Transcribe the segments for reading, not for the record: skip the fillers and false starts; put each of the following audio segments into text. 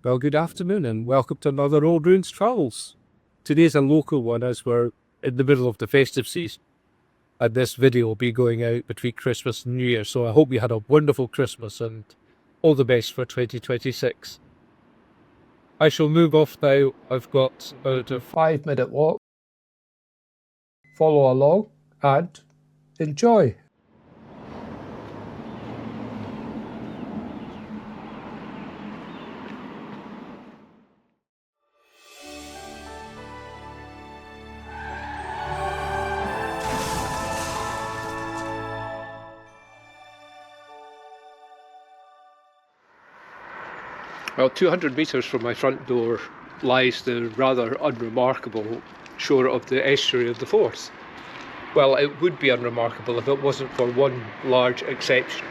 Well, good afternoon and welcome to another Old Runes Travels. Today's a local one as we're in the middle of the festive season. And this video will be going out between Christmas and New Year, so I hope you had a wonderful Christmas and all the best for 2026. I shall move off now. I've got about a 5-minute walk. Follow along and enjoy. Well, 200 metres from my front door lies the rather unremarkable shore of the estuary of the Forth. Well, it would be unremarkable if it wasn't for one large exception.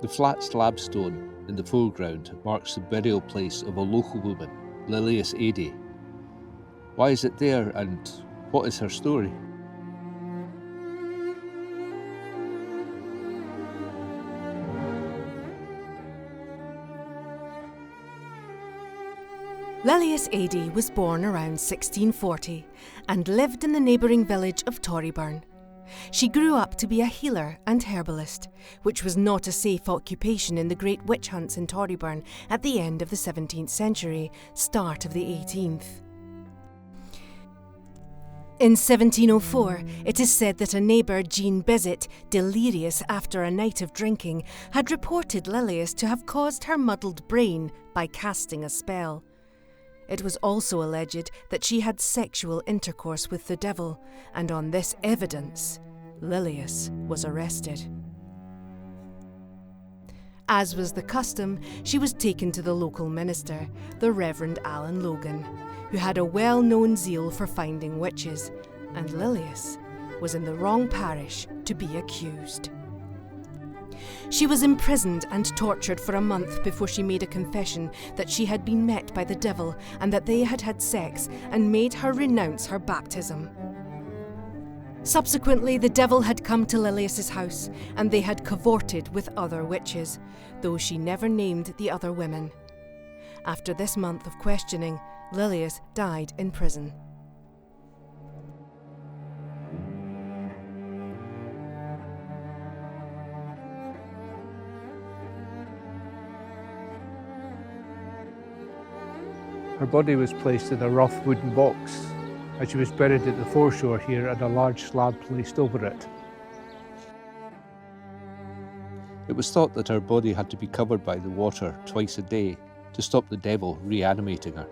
The flat slab stone in the foreground marks the burial place of a local woman, Lilias Adie. Why is it there and what is her story? Lilias Adie was born around 1640 and lived in the neighbouring village of Torryburn. She grew up to be a healer and herbalist, which was not a safe occupation in the great witch hunts in Torryburn at the end of the 17th century, start of the 18th. In 1704, it is said that a neighbour, Jean Bizet, delirious after a night of drinking, had reported Lilias to have caused her muddled brain by casting a spell. It was also alleged that she had sexual intercourse with the devil, and on this evidence, Lilias was arrested. As was the custom, she was taken to the local minister, the Reverend Alan Logan, who had a well-known zeal for finding witches, and Lilias was in the wrong parish to be accused. She was imprisoned and tortured for a month before she made a confession that she had been met by the devil and that they had had sex and made her renounce her baptism. Subsequently, the devil had come to Lilias's house and they had cavorted with other witches, though she never named the other women. After this month of questioning, Lilias died in prison. Her body was placed in a rough wooden box, and she was buried at the foreshore here and a large slab placed over it. It was thought that her body had to be covered by the water twice a day to stop the devil reanimating her.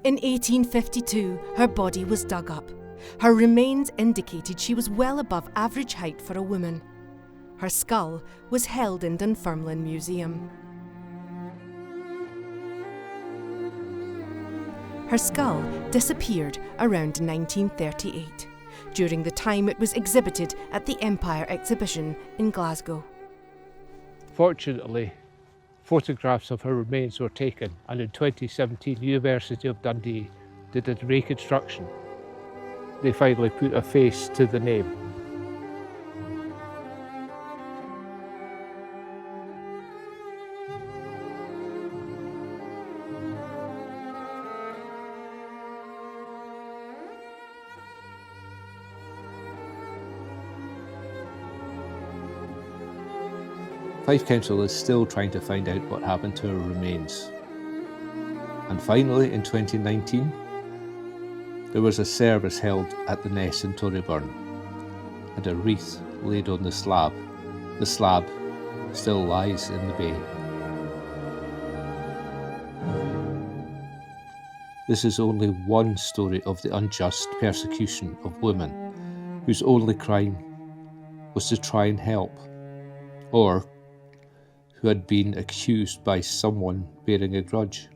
In 1852, her body was dug up. Her remains indicated she was well above average height for a woman. Her skull was held in Dunfermline Museum. Her skull disappeared around 1938, during the time it was exhibited at the Empire Exhibition in Glasgow. Fortunately, photographs of her remains were taken, and in 2017, the University of Dundee did a reconstruction. They finally put a face to the name. Fife Council is still trying to find out what happened to her remains. And finally, in 2019, there was a service held at the Ness in Torryburn, and a wreath laid on the slab. The slab still lies in the bay. This is only one story of the unjust persecution of women whose only crime was to try and help, or who had been accused by someone bearing a grudge.